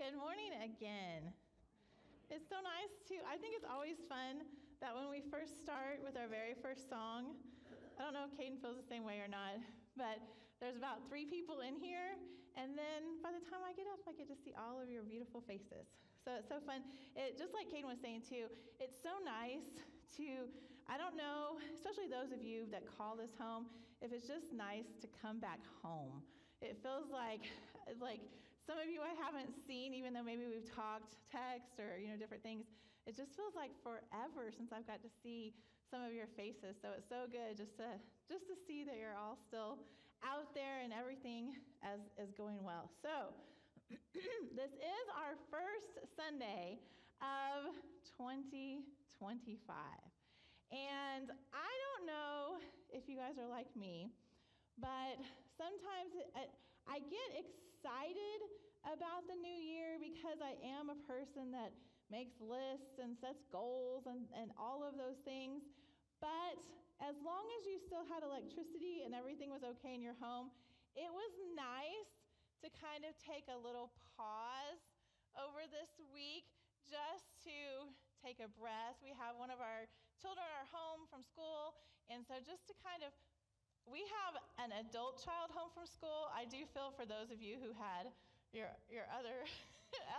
Good morning again. It's so nice I think it's always fun that when we first start with our very first song, I don't know if Caden feels the same way or not, but there's about 3 people in here, and then by the time I get up, I get to see all of your beautiful faces. So it's so fun. Just like Caden was saying too, it's so nice I don't know, especially those of you that call this home, if it's just nice to come back home. It feels like some of you I haven't seen, even though maybe we've talked, text, or different things. It just feels like forever since I've got to see some of your faces. So it's so good just to see that you're all still out there and everything is going well. So this is our first Sunday of 2025. And I don't know if you guys are like me, but sometimes I get excited about the new year because I am a person that makes lists and sets goals and all of those things. But as long as you still had electricity and everything was okay in your home, it was nice to kind of take a little pause over this week just to take a breath. We have one of our children are home from school, and so just to we have an adult child home from school. I do feel for those of you who had your other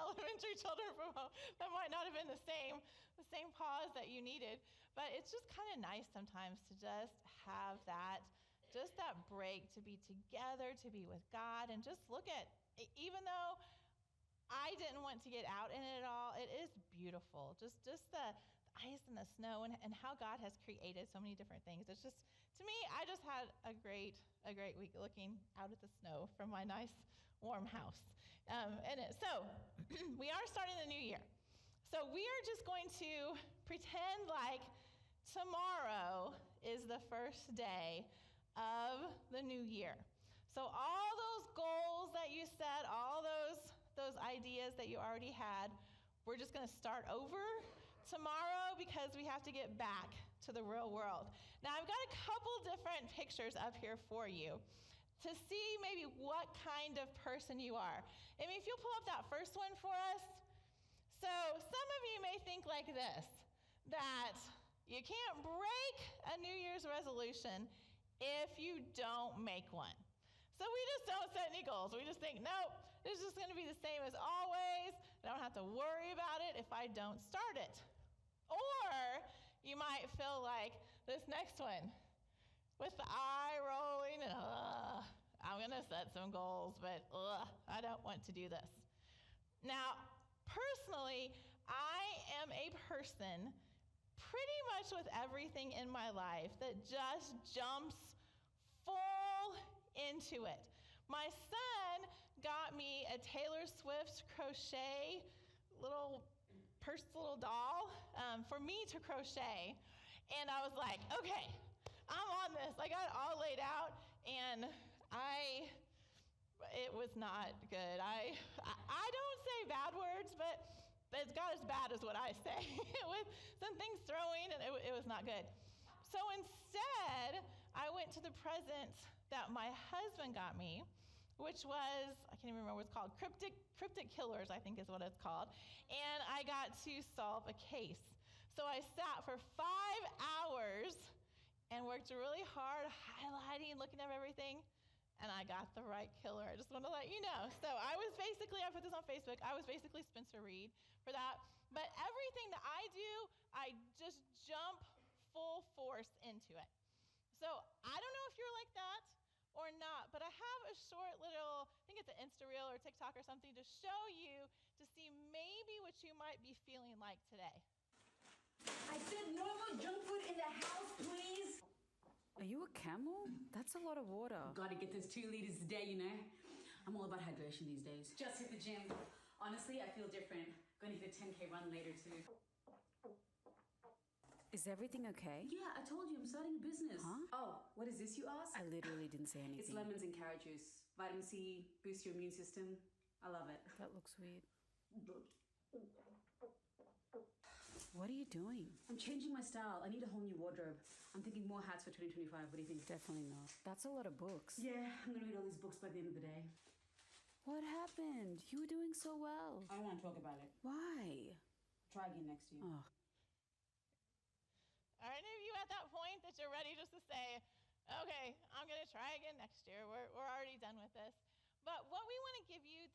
elementary children from home, that might not have been the same pause that you needed. But it's just kind of nice sometimes to just have that break, to be together, to be with God, and just look at, even though I didn't want to get out in it at all, it is beautiful. Just the ice and the snow and how God has created so many different things. It's just, to me, I just had a great week looking out at the snow from my nice warm house. So we are starting the new year. So we are just going to pretend like tomorrow is the first day of the new year. So all those goals that you set, all those ideas that you already had, we're just going to start over tomorrow because we have to get back to the real world. Now, I've got a couple different pictures up here for you to see maybe what kind of person you are. I mean, if you'll pull up that first one for us. So some of you may think like this, that you can't break a New Year's resolution if you don't make one. So we just don't set any goals. We just think, nope, it's just going to be the same as always. I don't have to worry about it if I don't start it. Or you might feel like this next one with the eye rolling and, I'm going to set some goals, but I don't want to do this. Now, personally, I am a person pretty much with everything in my life that just jumps full into it. My son got me a Taylor Swift crochet little doll for me to crochet, and I was like, okay, I'm on this. I got it all laid out, and it was not good. I don't say bad words, but it's got as bad as what I say with some things throwing, and it was not good. So instead, I went to the present that my husband got me, which was, I can't even remember what it's called, Cryptic Killers, I think is what it's called. And I got to solve a case. So I sat for 5 hours and worked really hard, highlighting, looking at everything, and I got the right killer. I just want to let you know. So I put this on Facebook, I was basically Spencer Reed for that. But everything that I do, I just jump full force into it. So I don't know if you're like that or not, but I have a short little, I think it's an Insta Reel or TikTok or something, to show you, to see maybe what you might be feeling like today. I said no more junk food in the house, please. Are you a camel? That's a lot of water. Gotta get those 2 liters a day, I'm all about hydration these days. Just hit the gym. Honestly, I feel different. Gonna hit a 10K run later too. Is everything okay? Yeah, I told you I'm starting a business. Huh? Oh, what is this, you ask? I literally didn't say anything. It's lemons and carrot juice. Vitamin C, boosts your immune system. I love it. That looks weird. What are you doing? I'm changing my style. I need a whole new wardrobe. I'm thinking more hats for 2025. What do you think? Definitely not. That's a lot of books. Yeah, I'm gonna read all these books by the end of the day. What happened? You were doing so well. I don't want to talk about it. Why? Try again next year. Oh, Are any of you at that point that you're ready just to say, okay, I'm going to try again next year. We're already done with this. But what we want to give you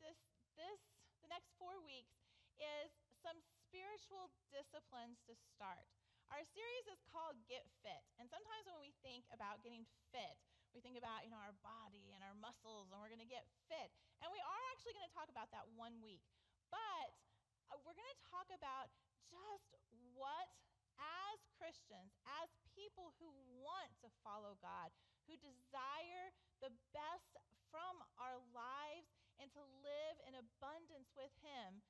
the next 4 weeks is some spiritual disciplines to start. Our series is called Get Fit. And sometimes when we think about getting fit, we think about, our body and our muscles, and we're going to get fit. And we are actually going to talk about that 1 week. But we're going to talk about just what, as Christians, as people who want to follow God, who desire the best from our lives and to live in abundance with Him,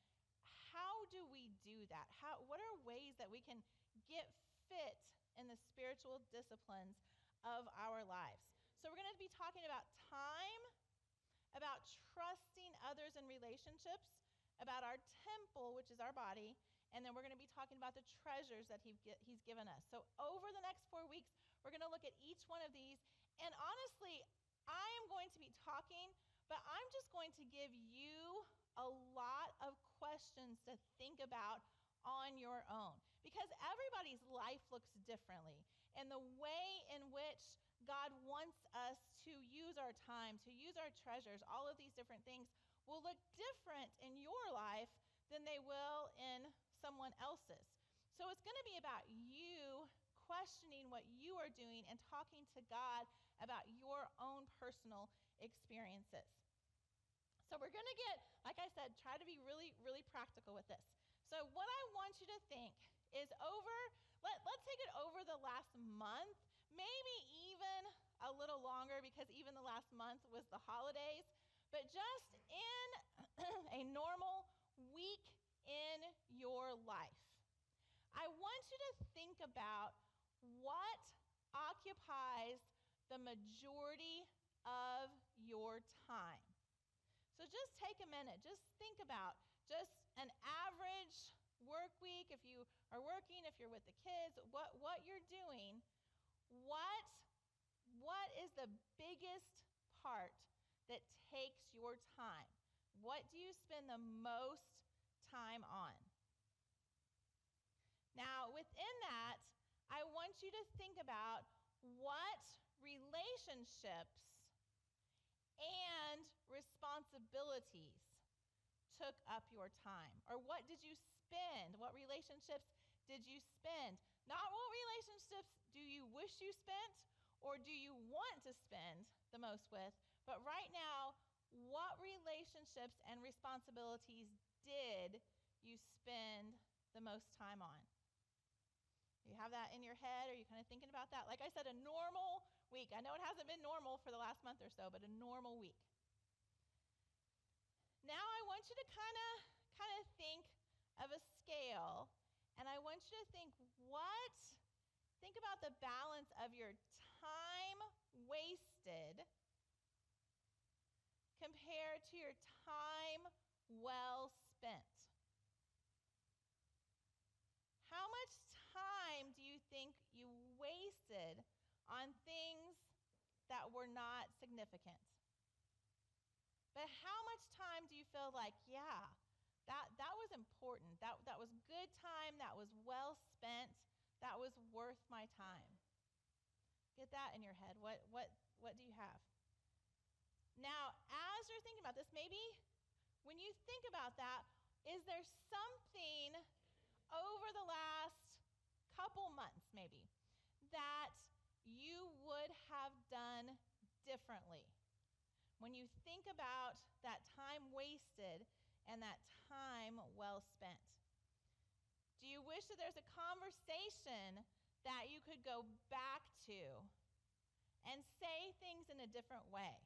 how do we do that? What are ways that we can get fit in the spiritual disciplines of our lives? So we're going to be talking about time, about trusting others in relationships, about our temple, which is our body, and then we're going to be talking about the treasures that He's given us. So over the next 4 weeks, we're going to look at each one of these. And honestly, I am going to be talking, but I'm just going to give you a lot of questions to think about on your own, because everybody's life looks differently, and the way in which God wants us to use our time, to use our treasures, all of these different things will look different in your life than they will in someone else's. So it's going to be about you questioning what you are doing and talking to God about your own personal experiences. So we're going to get, like I said, try to be really, really practical with this. So what I want you to think is let's take it over the last month, maybe even a little longer, because even the last month was the holidays, but just in a normal week in your life. I want you to think about what occupies the majority of your time. So just take a minute, just think about just an average work week, if you are working, if you're with the kids, what you're doing, what is the biggest part that takes your time? What do you spend the most time on? Now, within that, I want you to think about what relationships and responsibilities took up your time, or what did you spend? What relationships did you spend? Not what relationships do you wish you spent or do you want to spend the most with, but right now, what relationships and responsibilities did you spend the most time on? You have that in your head? Are you kind of thinking about that? Like I said, a normal week. I know it hasn't been normal for the last month or so, but a normal week. Now I want you to kind of think of a scale, and I want you to think about the balance of your time wasted compared to your time well spent. How much time do you think you wasted on things that were not significant? But how much time do you feel like, that was important. That was good time. That was well spent. That was worth my time. Get that in your head. What do you have? Now, as you're thinking about this, maybe when you think about that, is there something over the last couple months maybe that you would have done differently? When you think about that time wasted and that time well spent, do you wish that there's a conversation that you could go back to and say things in a different way?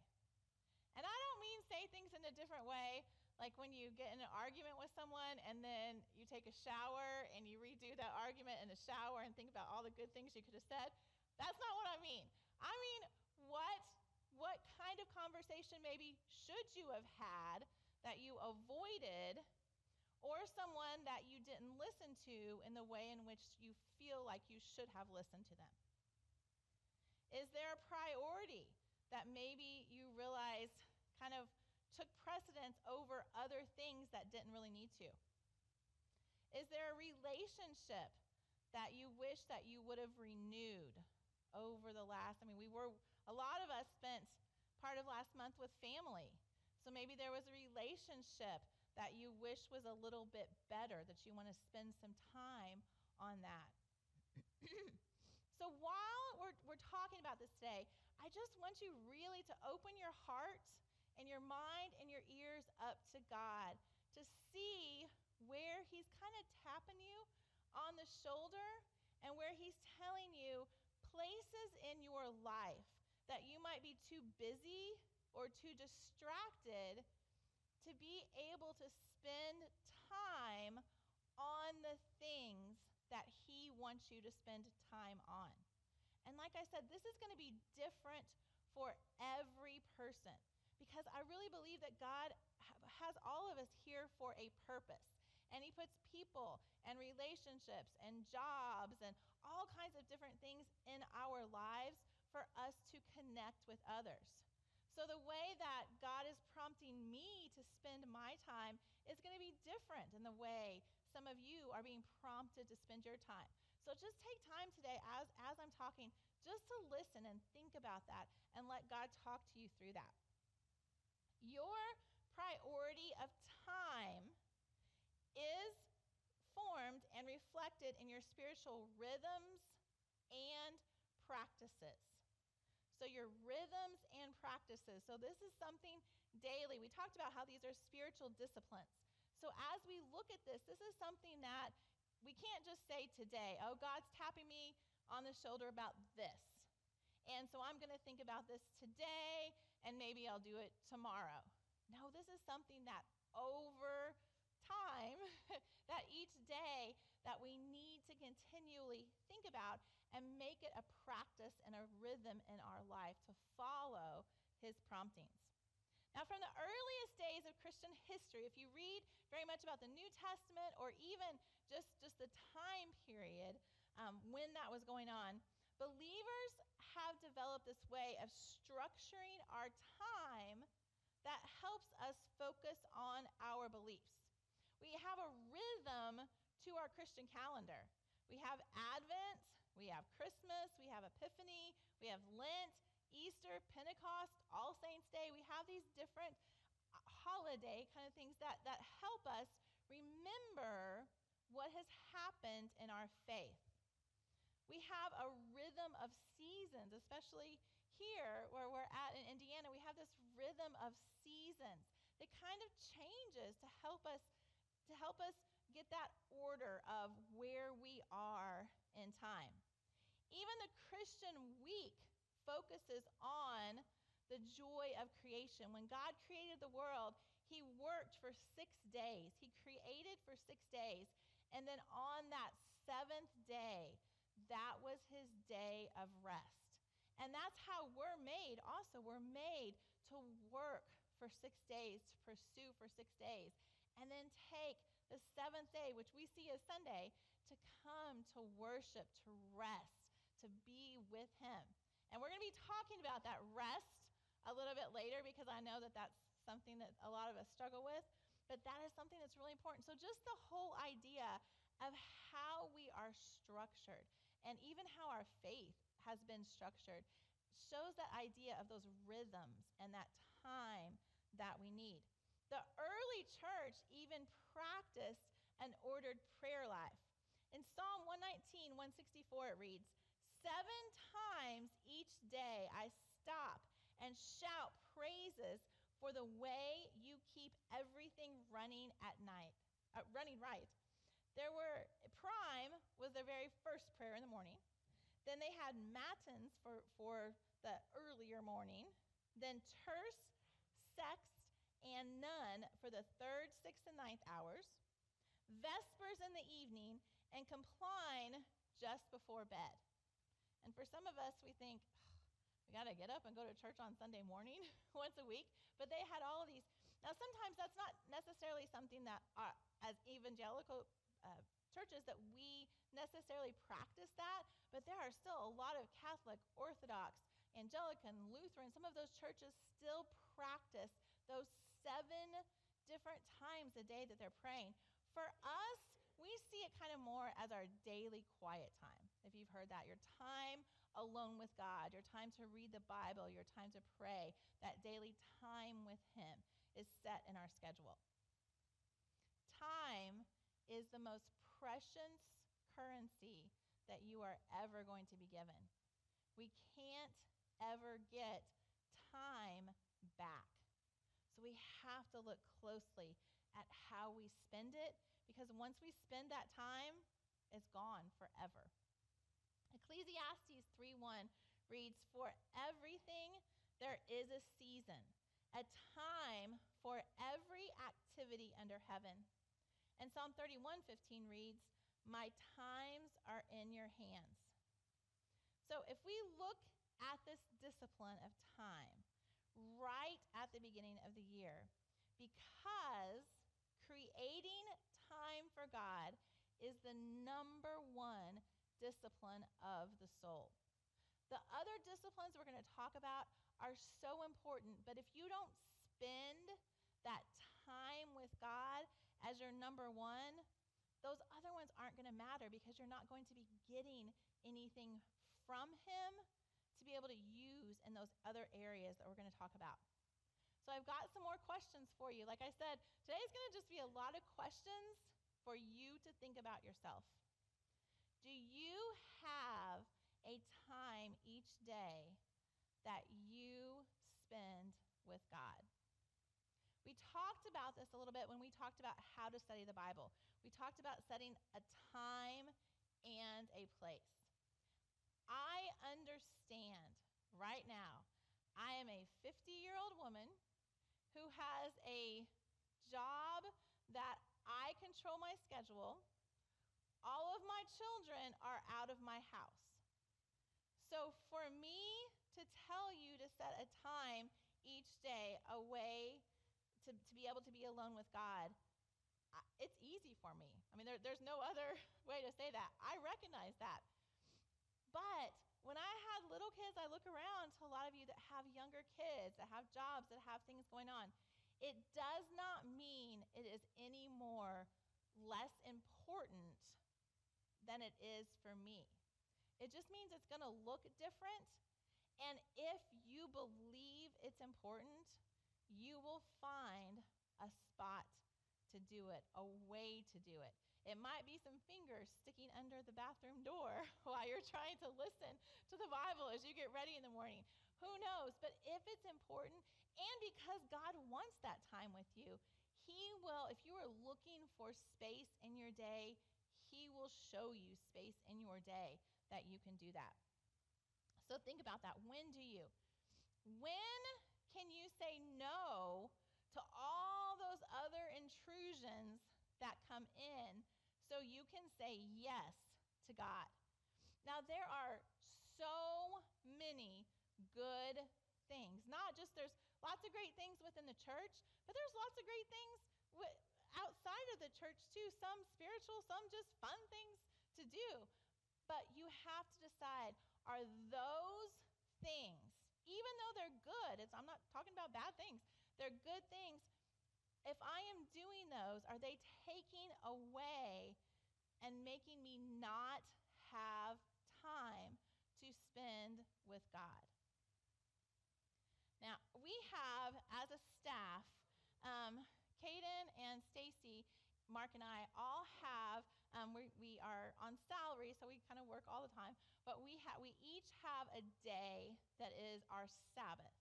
And I don't mean say things in a different way like when you get in an argument with someone and then you take a shower and you redo that argument in the shower and think about all the good things you could have said. That's not what I mean. I mean, what kind of conversation maybe should you have had that you avoided, or someone that you didn't listen to in the way in which you feel like you should have listened to them? Is there a priority that maybe you realized kind of took precedence over other things that didn't really need to? Is there a relationship that you wish that you would have renewed over the last, a lot of us spent part of last month with family. So maybe there was a relationship that you wish was a little bit better, that you want to spend some time on that. So while we're talking about this today, I just want you really to open your heart and your mind and your ears up to God to see where he's kind of tapping you on the shoulder and where he's telling you places in your life that you might be too busy or too distracted to be able to spend time on the things that he wants you to spend time on. And like I said, this is going to be different for every person because I really believe that God has all of us here for a purpose. And he puts people and relationships and jobs and all kinds of different things in our lives for us to connect with others. So the way that God is prompting me to spend my time is going to be different than the way some of you are being prompted to spend your time. So just take time today as I'm talking just to listen and think about that and let God talk to you through that. Your priority of time is formed and reflected in your spiritual rhythms and practices. So your rhythms and practices. So this is something daily. We talked about how these are spiritual disciplines. So as we look at this is something that we can't just say today, oh, God's tapping me on the shoulder about this. And so I'm going to think about this today, and maybe I'll do it tomorrow. No, this is something that over time, that each day that we need to continually think about and make it a practice and a rhythm in our life to follow his promptings. Now, from the earliest days of Christian history, if you read very much about the New Testament or even just the time period when that was going on, believers have developed this way of structuring our time that helps us focus on our beliefs. We have a rhythm to our Christian calendar. We have Advent, we have Christmas, we have Epiphany, we have Lent, Easter, Pentecost, All Saints Day. We have these different holiday kind of things that help us remember what has happened in our faith. We have a rhythm of seasons, especially here where we're at in Indiana. We have this rhythm of seasons that kind of changes to help us get that order of where we are in time. Even the Christian week focuses on the joy of creation. When God created the world, he worked for 6 days. He created for 6 days. And then on that 7th day, that was his day of rest. And that's how we're made also. We're made to work for 6 days, to pursue for 6 days, and then take the 7th day, which we see as Sunday, to come to worship, to rest, to be with him. And we're going to be talking about that rest a little bit later because I know that that's something that a lot of us struggle with, but that is something that's really important. So just the whole idea of how we are structured and even how our faith has been structured shows that idea of those rhythms and that time that we need. The early church even practiced an ordered prayer life. In Psalm 119, 164, it reads, 7 times each day I stop and shout praises for the way you keep everything running at night, running right. Prime was their very first prayer in the morning. Then they had matins for the earlier morning. Then terce, sext, and none for the 3rd, 6th, and 9th hours. Vespers in the evening, and compline just before bed. And for some of us, we think, we got to get up and go to church on Sunday morning once a week. But they had all of these. Now, sometimes that's not necessarily something that as evangelical churches that we necessarily practice that, but there are still a lot of Catholic, Orthodox, Anglican, Lutheran, some of those churches still practice those 7 different times a day that they're praying. For us, we see it kind of more as our daily quiet time. If you've heard that, your time alone with God, your time to read the Bible, your time to pray, that daily time with him is set in our schedule. Time is the most precious currency that you are ever going to be given. We can't ever get time back. So we have to look closely at how we spend it, because once we spend that time, it's gone forever. Ecclesiastes 3:1 reads, "For everything there is a season, a time for every activity under heaven." And Psalm 31:15 reads, "My times are in your hands." So if we look at this discipline of time right at the beginning of the year, because creating time for God is the number one discipline of the soul. The other disciplines we're going to talk about are so important, but if you don't spend that time with God as your number one, those other ones aren't going to matter, because you're not going to be getting anything from him to be able to use in those other areas that we're going to talk about. So I've got some more questions for you. Like I said, today's going to just be a lot of questions for you to think about yourself. Do you have a time each day that you spend with God? We talked about this a little bit when we talked about how to study the Bible. We talked about setting a time and a place. I understand right now, I am a 50-year-old woman who has a job that I control my schedule. All of my children are out of my house. So for me to tell you to set a time each day away to be able to be alone with God, it's easy for me. I mean, there's no other way to say that. I recognize that. But when I had little kids, I look around to a lot of you that have younger kids, that have jobs, that have things going on. It does not mean it is any more less important than it is for me. It just means it's going to look different. And if you believe it's important, you will find a spot to do it, a way to do it. It might be some fingers sticking under the bathroom door while you're trying to listen to the Bible as you get ready in the morning. Who knows? But if it's important, and because God wants that time with you, he will, if you are looking for space in your day, he will show you space in your day that you can do that. So think about that. When do you? When can you say no to all those other intrusions that come in so you can say yes to God? Now, there are so many good things. Not just, there's lots of great things within the church, but there's lots of great things outside of the church too. Some spiritual, some just fun things to do. But you have to decide, are those things, even though they're good, I'm not talking about bad things, they're good things. If I am doing those, are they taking away and making me not have time to spend with God? Now, we have, as a staff, Caden and Stacy, Mark and I all have, we are on salary, so we kind of work all the time, but we each have a day that is our Sabbath,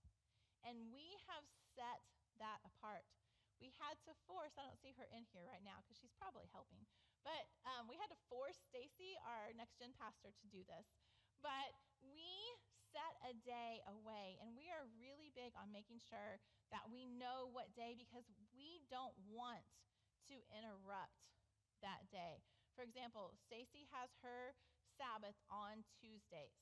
and we have set that apart. We had to force, I don't see her in here right now because she's probably helping, but we had to force Stacy, our next gen pastor, to do this. But we set a day away, and we are really big on making sure that we know what day, because we don't want to interrupt that day. For example, Stacy has her Sabbath on Tuesdays.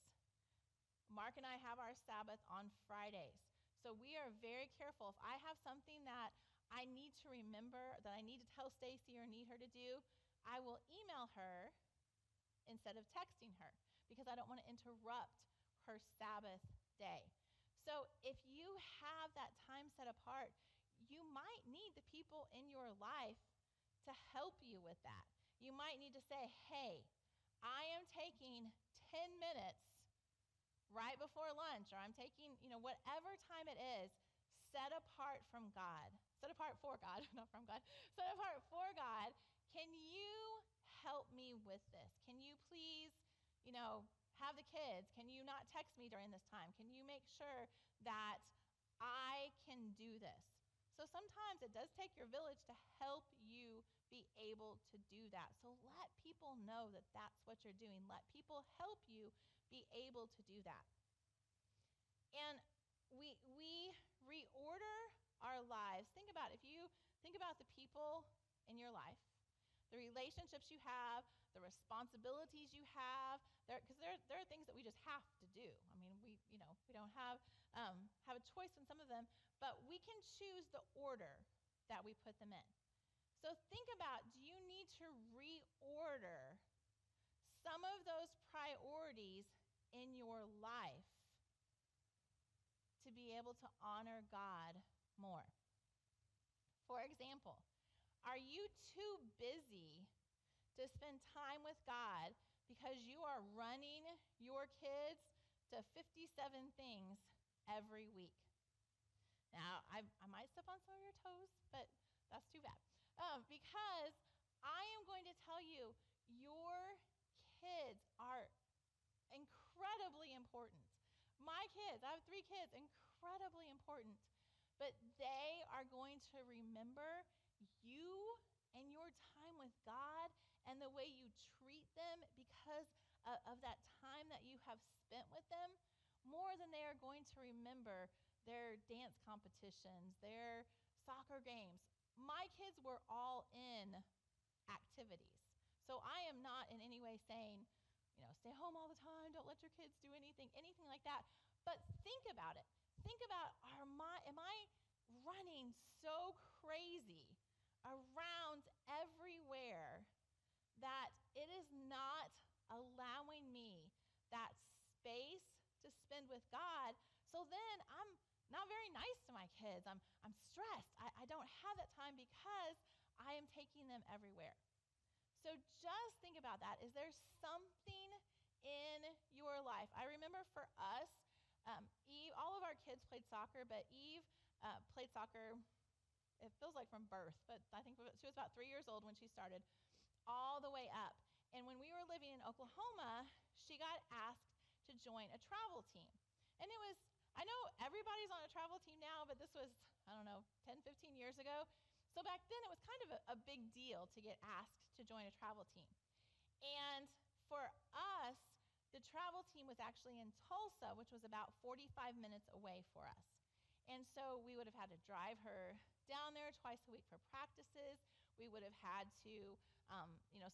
Mark and I have our Sabbath on Fridays. So we are very careful. If I have something that I need to remember, that I need to tell Stacy or need her to do, I will email her instead of texting her, because I don't want to interrupt her Sabbath day. So if you have that time set apart, you might need the people in your life to help you with that. You might need to say, hey, I am taking 10 minutes right before lunch, or I'm taking, whatever time it is, set apart from God. Set apart for God, not from God. Set apart for God. Can you help me with this? Can you please, have the kids? Can you not text me during this time? Can you make sure that I can do this? So sometimes it does take your village to help you be able to do that. So let people know that that's what you're doing. Let people help you be able to do that. And we reorder our lives. Think about it. If you think about the people in your life, the relationships you have, the responsibilities you have, because there are things that we just have to do. I mean, we don't have a choice in some of them, but we can choose the order that we put them in. So think about, do you need to reorder some of those priorities in your life to be able to honor God more? For example, are you too busy to spend time with God because you are running your kids to 57 things every week? Now, I might step on some of your toes, but that's too bad. Because I am going to tell you, your kids are incredibly important. My kids, I have 3 kids, incredibly important. But they are going to remember you and your time with God and the way you treat them because of that time that you have spent with them, more than they are going to remember their dance competitions, their soccer games. My kids were all in activities. So I am not in any way saying, stay home all the time, don't let your kids do anything like that. But think about it. Think about, am I running so crazy around everywhere that it is not allowing me that space to spend with God? So then I'm not very nice to my kids. I'm stressed. I don't have that time because I am taking them everywhere. So just think about that. Is there something in your life? I remember for us, Eve, all of our kids played soccer, but Eve played soccer, it feels like from birth, but I think she was about 3 years old when she started, all the way up. And when we were living in Oklahoma, she got asked to join a travel team. And it was, I know everybody's on a travel team now, but this was, 10, 15 years ago. So back then it was kind of a big deal to get asked to join a travel team. And for us, the travel team was actually in Tulsa, which was about 45 minutes away for us. And so we would have had to drive her down there twice a week for practices. We would have had to,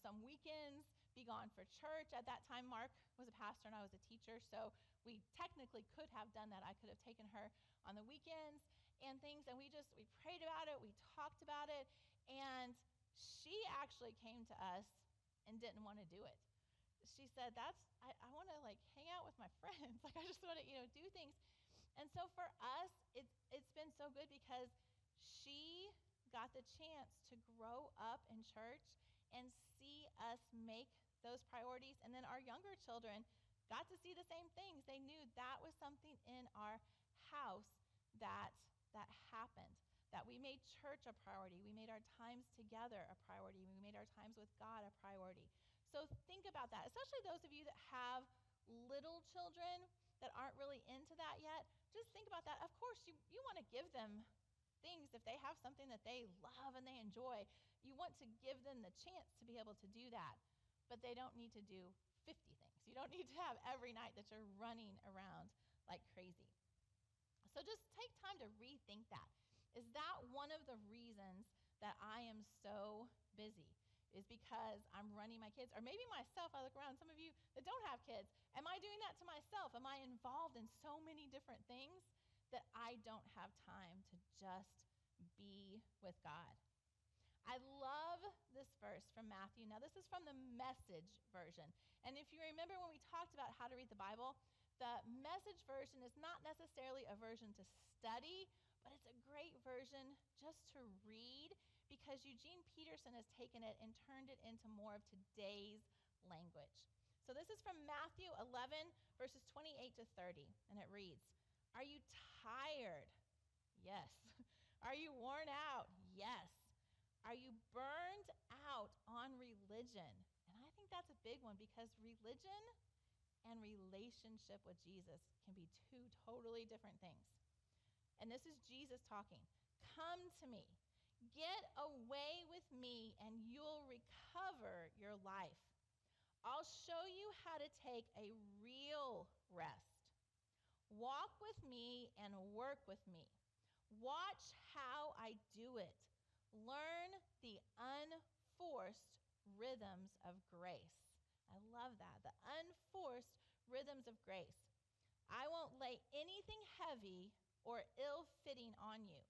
some weekends be gone for church. At that time, Mark was a pastor and I was a teacher, so we technically could have done that. I could have taken her on the weekends and things, and we prayed about it, we talked about it, and she actually came to us and didn't want to do it. She said, I want to hang out with my friends. I just want to, do things. And so for us, it's been so good because she got the chance to grow up in church and see us make those priorities. And then our younger children got to see the same things. They knew that was something in our house that happened, that we made church a priority. We made our times together a priority. We made our times with God a priority. So think about that, especially those of you that have little children that aren't really into that yet. Just think about that. Of course, you want to give them things. If they have something that they love and they enjoy, you want to give them the chance to be able to do that. But they don't need to do 50 things. You don't need to have every night that you're running around like crazy. So just take time to rethink that. Is that one of the reasons that I am so busy? Is because I'm running my kids? Or maybe myself, I look around, some of you that don't have kids, am I doing that to myself? Am I involved in so many different things that I don't have time to just be with God? I love this verse from Matthew. Now, this is from the Message version. And if you remember when we talked about how to read the Bible, the Message version is not necessarily a version to study, but it's a great version just to read because Eugene Peterson has taken it and turned it into more of today's language. So this is from Matthew 11, verses 28 to 30, and it reads, "Are you tired? Yes. Are you worn out? Yes. Are you burned out on religion?" And I think that's a big one because religion and relationship with Jesus can be two totally different things. And this is Jesus talking. "Come to me. Get away with me and you'll recover your life. I'll show you how to take a real rest. Walk with me and work with me. Watch how I do it. Learn the unforced rhythms of grace." I love that. The unforced rhythms of grace. "I won't lay anything heavy or ill-fitting on you.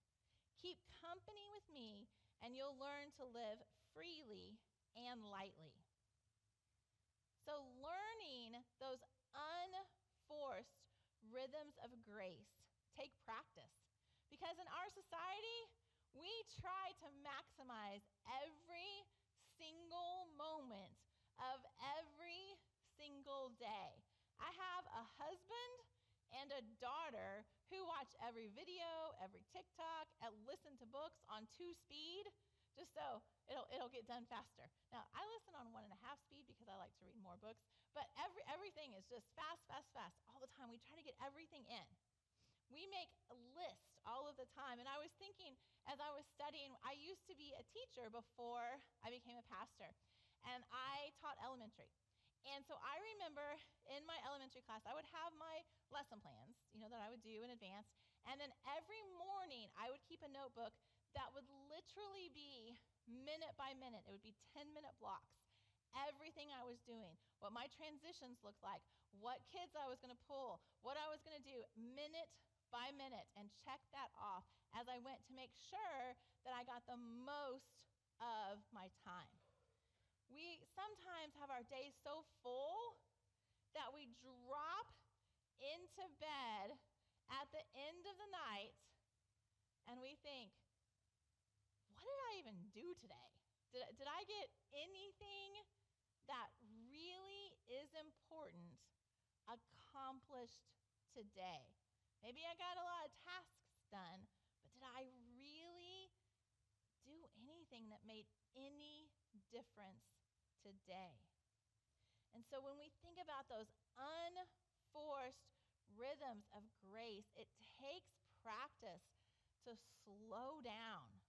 Keep company with me, and you'll learn to live freely and lightly." So learning those unforced rhythms of grace take practice. Because in our society, we try to maximize every single moment of every single day. I have a husband and a daughter who watch every video, every TikTok, and listen to books on 2 speed, just so it'll get done faster. Now, I listen on 1.5 speed because I like to read more books, but everything is just fast, fast, fast all the time. We try to get everything in. We make a list all of the time. And I was thinking, as I was studying, I used to be a teacher before I became a pastor, and I taught elementary. And so I remember in my elementary class, I would have my lesson plans, that I would do in advance. And then every morning, I would keep a notebook that would literally be minute by minute. It would be 10-minute blocks. Everything I was doing, what my transitions looked like, what kids I was going to pull, what I was going to do, minute by minute, and check that off as I went to make sure that I got the most of my time. We sometimes have our days so full that we drop into bed at the end of the night and we think, what did I even do today? Did I get anything that really is important accomplished today? Maybe I got a lot of tasks done, but did I really do anything that made any difference today? And so when we think about those unforced rhythms of grace, it takes practice to slow down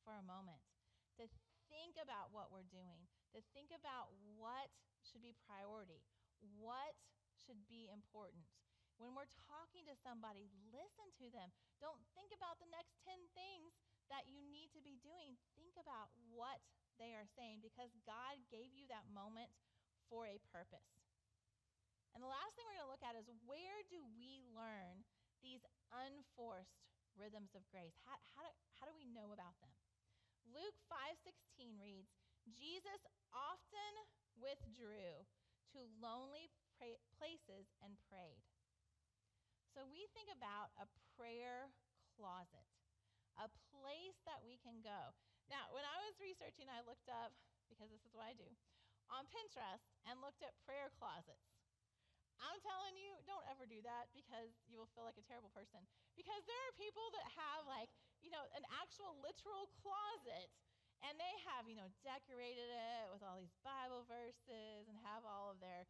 for a moment, to think about what we're doing, to think about what should be priority, what should be important. When we're talking to somebody, listen to them. Don't think about the next 10 things that you need to be doing. Think about what they are saying, because God gave you that moment for a purpose. And the last thing we're going to look at is, where do we learn these unforced rhythms of grace? How do we know about them? Luke 5:16 reads, "Jesus often withdrew to lonely places and prayed." So we think about a prayer closet, a place that we can go. Now, when I was researching, I looked up, because this is what I do, on Pinterest and looked at prayer closets. I'm telling you, don't ever do that, because you will feel like a terrible person. Because there are people that have an actual literal closet, and they have, decorated it with all these Bible verses and have all of their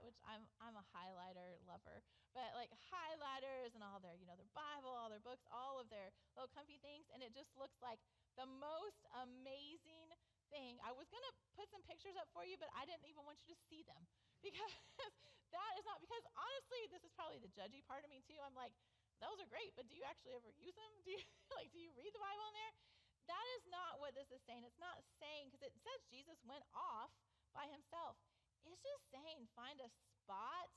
which I'm a highlighter lover, but like highlighters and all their, their Bible, all their books, all of their little comfy things, and it just looks like the most amazing thing. I was gonna put some pictures up for you, but I didn't even want you to see them, because that is not, because honestly, this is probably the judgy part of me too. I'm like, those are great, but do you actually ever use them? Do you read the Bible in there? That is not what this is saying. It's not saying, because it says Jesus went off by himself. It's just saying, find a spot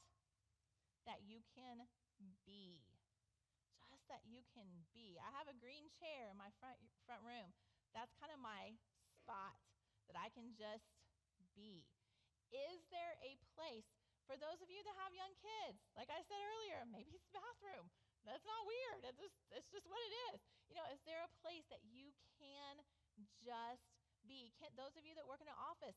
that you can be. Just that you can be. I have a green chair in my front room. That's kind of my spot that I can just be. Is there a place for those of you that have young kids? Like I said earlier, maybe it's the bathroom. That's not weird. It's just what it is. Is there a place that you can just be? Those of you that work in an office,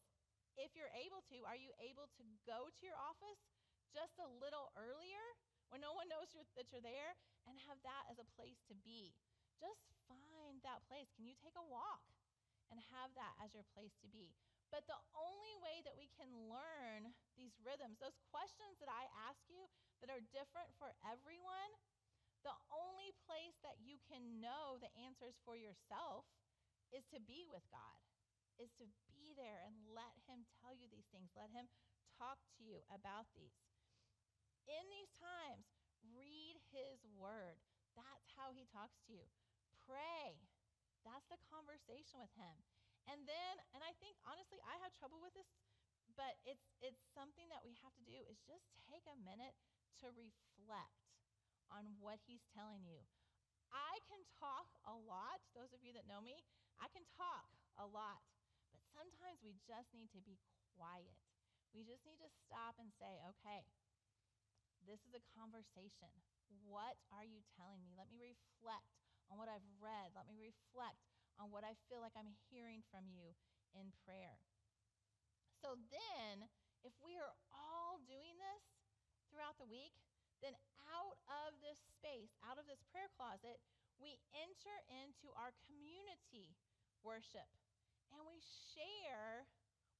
if you're able to, are you able to go to your office just a little earlier when no one knows that you're there and have that as a place to be? Just find that place. Can you take a walk and have that as your place to be? But the only way that we can learn these rhythms, those questions that I ask you that are different for everyone, the only place that you can know the answers for yourself is to be with God, is to be there and let him tell you these things. Let him talk to you about these. In these times, read his word. That's how he talks to you. Pray. That's the conversation with him. And I think, honestly, I have trouble with this, but it's something that we have to do is just take a minute to reflect on what he's telling you. I can talk a lot. Those of you that know me, I can talk a lot, but sometimes we just need to be quiet. We just need to stop and say, okay, this is a conversation. What are you telling me? Let me reflect on what I've read. Let me reflect on what I feel like I'm hearing from you in prayer. So then, if we are all doing this throughout the week, then out of this space, out of this prayer closet, we enter into our community worship, and we share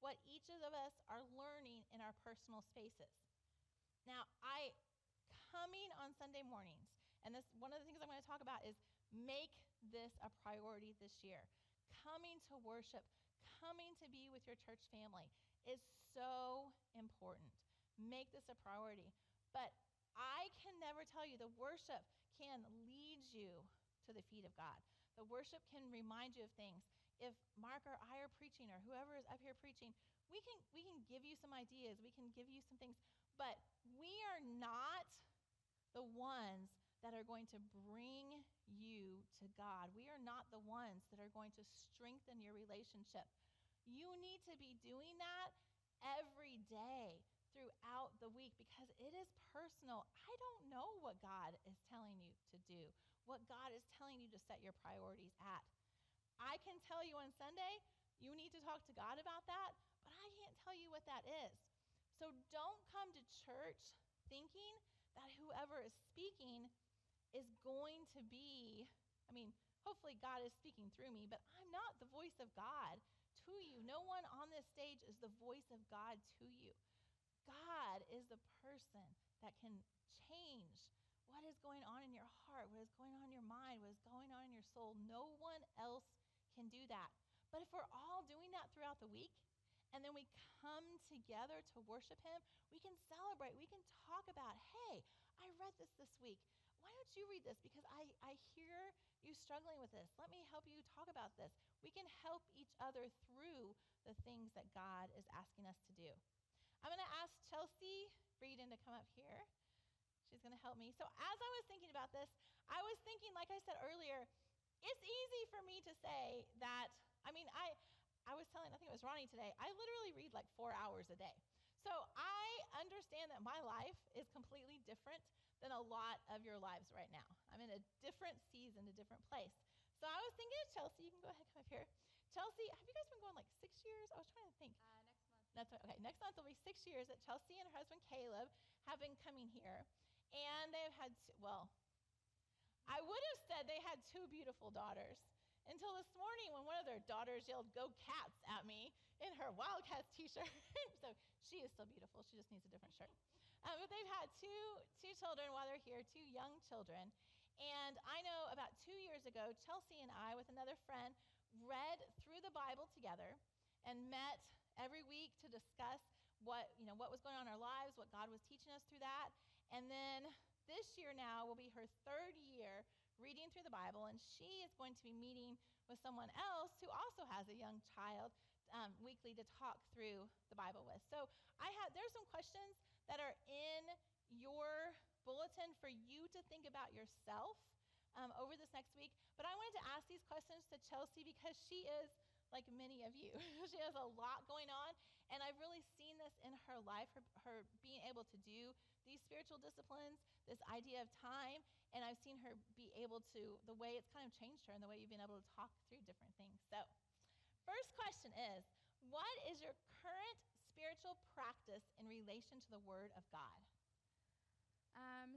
what each of us are learning in our personal spaces. Now, coming on Sunday mornings, and this one of the things I'm going to talk about is make this a priority this year. Coming to worship, coming to be with your church family is so important. Make this a priority. But I can never tell you, the worship can lead you to the feet of God. The worship can remind you of things. If Mark or I are preaching, or whoever is up here preaching, we can give you some ideas. We can give you some things. But we are not the ones that are going to bring you to God. We are not the ones that are going to strengthen your relationship. You need to be doing that every day throughout the week because it is personal. I don't know what God is telling you to do, what God is telling you to set your priorities at. I can tell you on Sunday, you need to talk to God about that, but I can't tell you what that is. So don't come to church thinking that whoever is speaking is going to be, hopefully God is speaking through me, but I'm not the voice of God to you. No one on this stage is the voice of God to you. God is the person that can change what is going on in your heart, what is going on in your mind, what is going on in your soul. No one else can do that. But if we're all doing that throughout the week, and then we come together to worship him, we can celebrate. We can talk about, hey, I read this week. Why don't you read this? Because I hear you struggling with this. Let me help you talk about this. We can help each other through the things that God is asking us to do. I'm going to ask Chelsea Breeden to come up here. She's going to help me. So as I was thinking about this, I was thinking, like I said earlier, it's easy for me to say that, I was telling, I think it was Ronnie today, I literally read like 4 hours a day. So I understand that my life is completely different than a lot of your lives right now. I'm in a different season, a different place. So I was thinking of Chelsea. You can go ahead and come up here. Chelsea, have you guys been going like 6 years? I was trying to think. Next month. That's right. Okay, next month will be 6 years that Chelsea and her husband Caleb have been coming here. And they've had, I would have said they had 2 beautiful daughters until this morning when one of their daughters yelled, "Go Cats," at me in her Wildcats t-shirt. So she is still beautiful. She just needs a different shirt. But they've had two children while they're here, 2 young children. And I know about 2 years ago, Chelsea and I, with another friend, read through the Bible together and met every week to discuss what was going on in our lives, what God was teaching us through that. And then this year now will be her 3rd year reading through the Bible, and she is going to be meeting with someone else who also has a young child weekly to talk through the Bible with. So there's some questions that are in your bulletin for you to think about yourself over this next week. But I wanted to ask these questions to Chelsea because she is like many of you. She has a lot going on, And I've really seen this in her life, her being able to do these spiritual disciplines, this idea of time, and I've seen her be able to, the way it's kind of changed her and the way you've been able to talk through different things. So, first question is, what is your current spiritual practice in relation to the Word of God?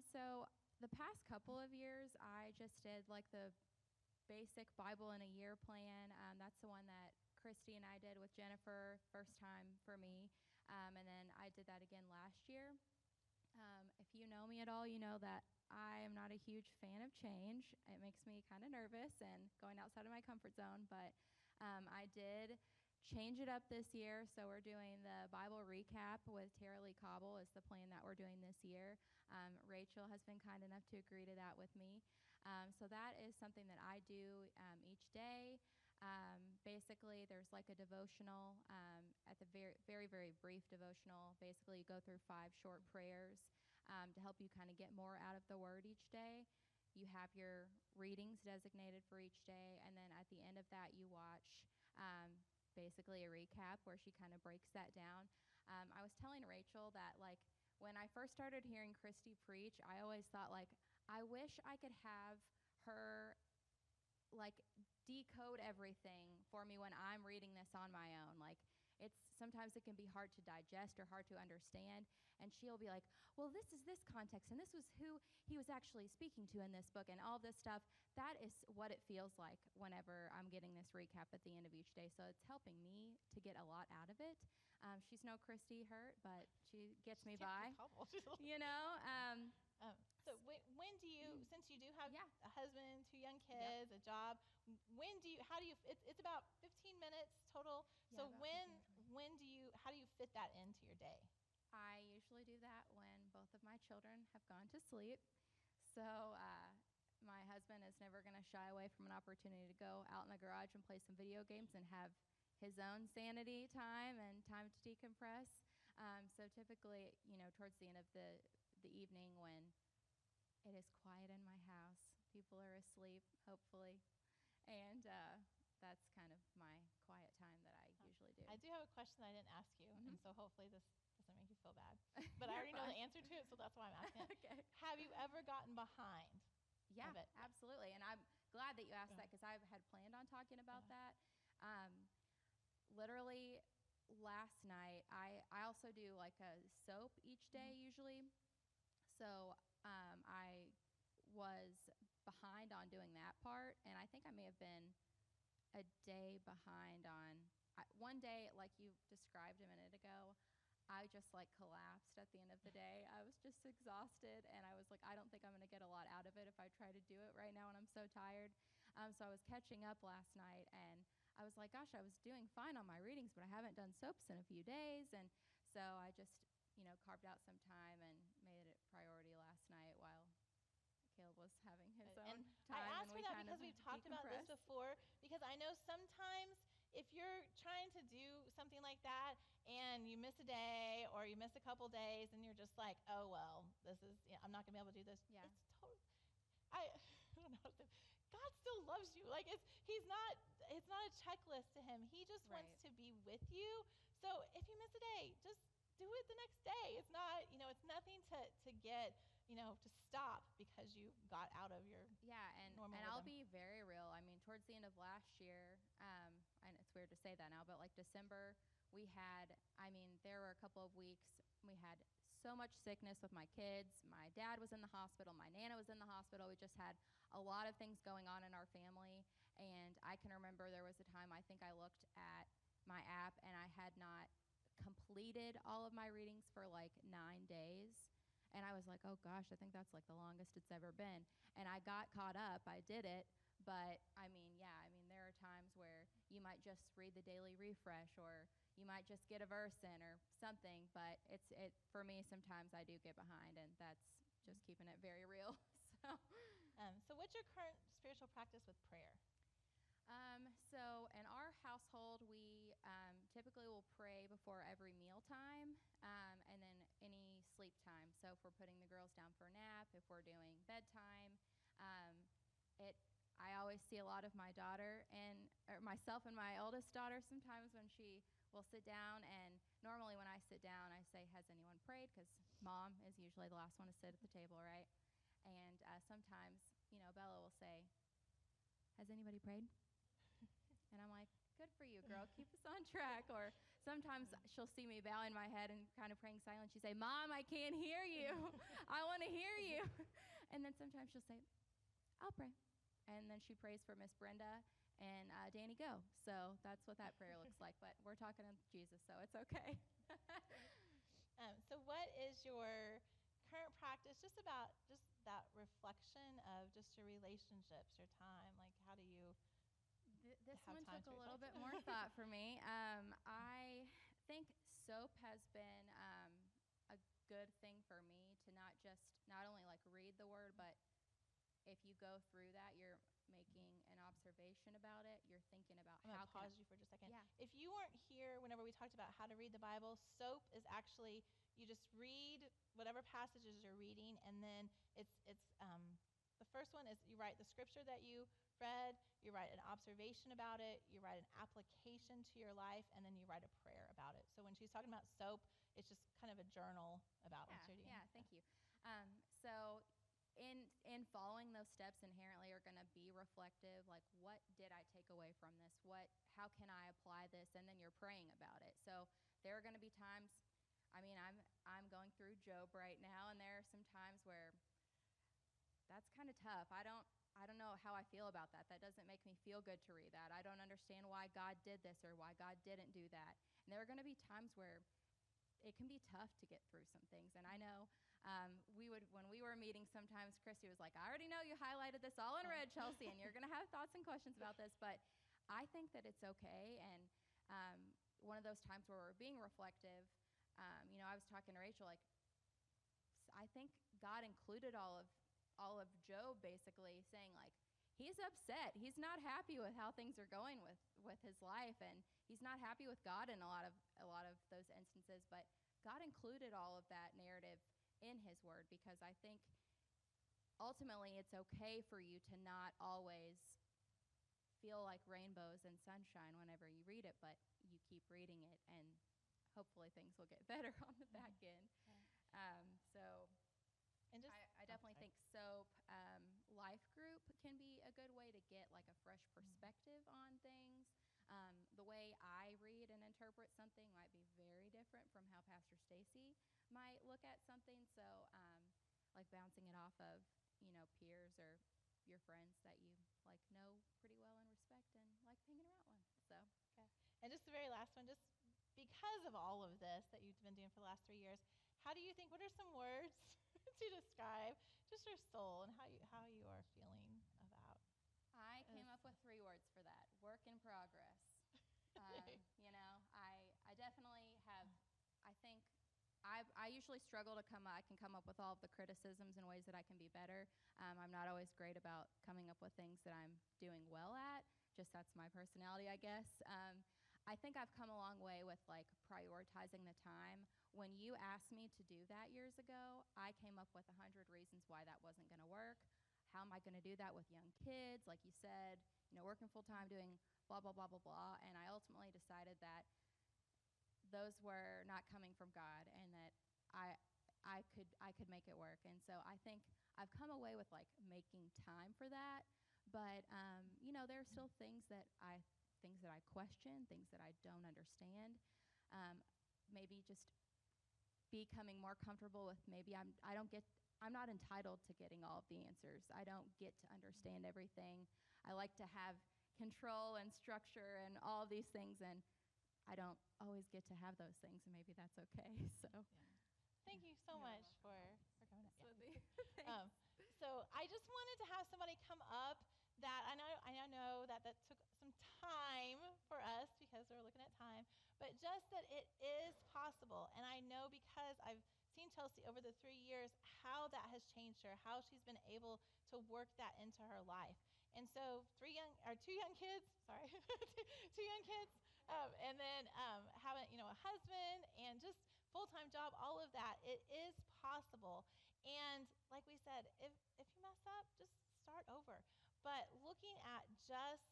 So the past couple of years, I just did like the basic Bible in a year plan. That's the one that Christy and I did with Jennifer, first time for me. And then I did that again last year. If you know me at all, you know that I am not a huge fan of change. It makes me kind of nervous and going outside of my comfort zone. But I did change it up this year. So we're doing the Bible recap with Tara Lee Cobble is the plan that we're doing this year. Rachel has been kind enough to agree to that with me. So that is something that I do each day. Basically, there's like a devotional at the very, very brief devotional. Basically, you go through 5 short prayers to help you kind of get more out of the Word each day. You have your readings designated for each day, and then at the end of that, you watch basically a recap where she kind of breaks that down. I was telling Rachel that, like, when I first started hearing Christy preach, I always thought, like, I wish I could have her, like, decode everything for me when I'm reading this on my own. Like, sometimes it can be hard to digest or hard to understand, and she'll be like, well, this is this context, and this was who he was actually speaking to in this book, and all this stuff. That is what it feels like whenever I'm getting this recap at the end of each day, so it's helping me to get a lot out of it. She's no Christy Hurt, but she gets me by, you know. So when do you, since you do have Yeah. a husband, 2 young kids, a job, how do you, it's about 15 minutes total. Yeah, So about how do you fit that into your day? I usually do that when both of my children have gone to sleep. So my husband is never going to shy away from an opportunity to go out in the garage and play some video games and have his own sanity time and time to decompress. So typically, you know, towards the end of the evening when it is quiet in my house, people are asleep, hopefully, and that's kind of my quiet time that I usually do. I do have a question that I didn't ask you, and so hopefully this doesn't make you feel bad. But I You're already know the fine. answer to it, so that's why I'm asking it. Okay. Have you ever gotten behind? Yeah, of it? absolutely. And I'm glad that you asked that because I had planned on talking about that. Literally last night, I also do like a soap each day usually. So I was behind on doing that part, and I think I may have been a day behind on one day, like you described a minute ago. I just like collapsed at the end of the day. I was just exhausted, and I was like, I don't think I'm going to get a lot out of it if I try to do it right now, and I'm so tired. So I was catching up last night, and I was like, gosh, I was doing fine on my readings, but I haven't done soaps in a few days, and so I just, you know, carved out some time and made it priority last night while Caleb was having his own time. I asked for that kind because of we've talked about this decompressed. before, because I know sometimes if you're trying to do something like that and you miss a day or you miss a couple days and you're just like, oh, well, I'm not going to be able to do this. Yeah. It's totally, I don't know how to say, God still loves you. Like, it's not a checklist to him. He just wants to be with you. So if you miss a day, just do it the next day. It's not, it's nothing to get, to stop because you got out of your normal and I'll rhythm. be very real. I mean, towards the end of last year, and it's weird to say that now, but like December, there were a couple of weeks we had so much sickness with my kids. My dad was in the hospital. My Nana was in the hospital. We just had a lot of things going on in our family. And I can remember there was a time I think I looked at my app and I had not completed all of my readings for like 9 days. And I was like, oh gosh, I think that's like the longest it's ever been. And I got caught up. I did it. But there are times where you might just read the daily refresh, or you might just get a verse in or something. But for me, sometimes I do get behind, and that's just keeping it very real. So what's your current spiritual practice with prayer? So in our household, we typically will pray before every meal time, and then any sleep time. So if we're putting the girls down for a nap, if we're doing bedtime, I always see a lot of my daughter and or myself and my oldest daughter sometimes when she will sit down, and normally when I sit down, I say, "Has anyone prayed?" Because mom is usually the last one to sit at the table, right? And sometimes, Bella will say, "Has anybody prayed?" And I'm like, "Good for you, girl. Keep us on track." Or sometimes she'll see me bowing my head and kind of praying silent. She'll say, "Mom, I can't hear you. I want to hear you." And then sometimes she'll say, "I'll pray." And then she prays for Miss Brenda and Danny Go. So that's what that prayer looks like. But we're talking to Jesus, so it's okay. So what is your current practice just about just that reflection of just your relationships, your time? Like, how do you This have one time took to a little reflect? bit more thought for me. I think soap has been a good thing for me to not only like read the word, but if you go through that, you're making an observation about it. You're thinking about I'm how going to can pause you for just a second. Yeah. If you weren't here whenever we talked about how to read the Bible, SOAP is actually you just read whatever passages you're reading, and then it's the first one is you write the scripture that you read, you write an observation about it, you write an application to your life, and then you write a prayer about it. So when she's talking about SOAP, it's just kind of a journal about what you're doing. Yeah, thank you. So in following those steps inherently are going to be reflective, like what did I take away from this, how can I apply this, and then you're praying about it. So there are going to be times, I'm going through Job right now, and there are some times where that's kind of tough. I don't know how I feel about that. That doesn't make me feel good to read that. I don't understand why God did this or why God didn't do that. And there are going to be times where it can be tough to get through some things. And I know when we were meeting sometimes, Christy was like, "I already know you highlighted this all in red, Chelsea, and you're going to have thoughts and questions about this." But I think that it's okay. And one of those times where we're being reflective, I was talking to Rachel, like, I think God included all of Job basically saying, like, he's upset. He's not happy with how things are going with his life, and he's not happy with God in a lot of those instances. But God included all of that narrative in his word, because I think ultimately it's okay for you to not always feel like rainbows and sunshine whenever you read it, but you keep reading it, and hopefully things will get better on the back end. So And just I definitely think SOAP life group can be a good way to get like a fresh perspective on things. The way I read and interpret something might be very different from how Pastor Stacy might look at something. So like bouncing it off of, peers or your friends that you like know pretty well and respect and like hanging around one. So okay. And just the very last one, just because of all of this that you've been doing for the last 3 years, what are some words to describe just your soul and how you are feeling about? I came up with 3 words for that: work in progress. I definitely have. I think I usually struggle to I can come up with all of the criticisms and ways that I can be better. I'm not always great about coming up with things that I'm doing well at. Just that's my personality, I guess. I think I've come a long way with like prioritizing the time. When you asked me to do that years ago, I came up with 100 reasons why that wasn't going to work. How am I going to do that with young kids? Like you said, working full time, doing blah, blah, blah, blah, blah. And I ultimately decided that those were not coming from God, and that I could make it work. And so I think I've come away with like making time for that. But there are still things that I question, things that I don't understand. Maybe just becoming more comfortable with I'm not entitled to getting all of the answers. I don't get to understand everything. I like to have control and structure and all of these things, and I don't always get to have those things, and maybe that's okay. So Thank you so much for coming up. Thanks. So I just wanted to have somebody come up that I know that took some time for us because we're looking at time, but just that it is possible. And I know because I've seen Chelsea over the 3 years how that has changed her, how she's been able to work that into her life. And so 2 young kids, sorry, 2 young kids, and then having a husband and just full-time job, all of that, it is possible. And like we said, if you mess up, just start over. but looking at just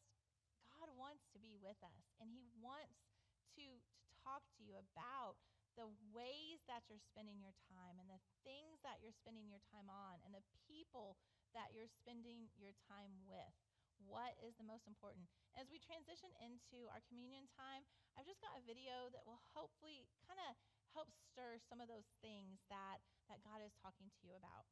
God wants to be with us, and he wants to talk to you about the ways that you're spending your time and the things that you're spending your time on and the people that you're spending your time with. What is the most important? As we transition into our communion time, I've just got a video that will hopefully kind of help stir some of those things that God is talking to you about.